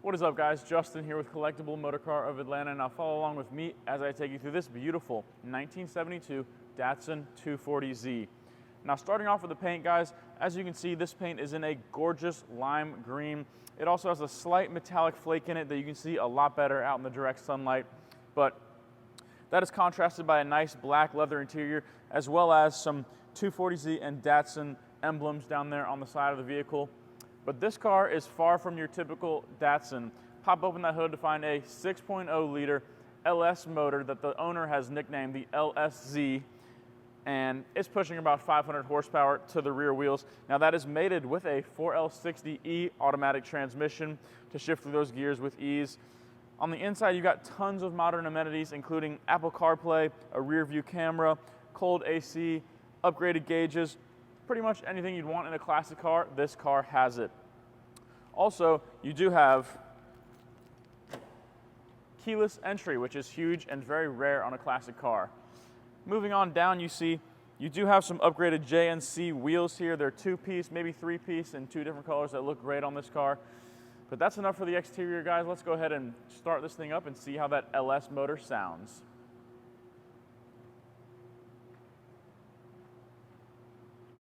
What is up, guys? Justin here with Collectible Motorcar of Atlanta. Now follow along with me as I take you through this beautiful 1972 Datsun 240Z. Now starting off with the paint, guys, as you can see, this paint is in a gorgeous lime green. It also has a slight metallic flake in it that you can see a lot better out in the direct sunlight, but that is contrasted by a nice black leather interior, as well as some 240Z and Datsun emblems down there on the side of the vehicle. But this car is far from your typical Datsun. Pop open that hood to find a 6.0 liter LS motor that the owner has nicknamed the LSZ, and it's pushing about 500 horsepower to the rear wheels. Now that is mated with a 4L60E automatic transmission to shift through those gears with ease. On the inside, you've got tons of modern amenities, including Apple CarPlay, a rear view camera, cold AC, upgraded gauges. Pretty much anything you'd want in a classic car, this car has it. Also, you do have keyless entry, which is huge and very rare on a classic car. Moving on down, you see you do have some upgraded JNC wheels here. They're two-piece, maybe three-piece in two different colors that look great on this car. But that's enough for the exterior, guys. Let's go ahead and start this thing up and see how that LS motor sounds.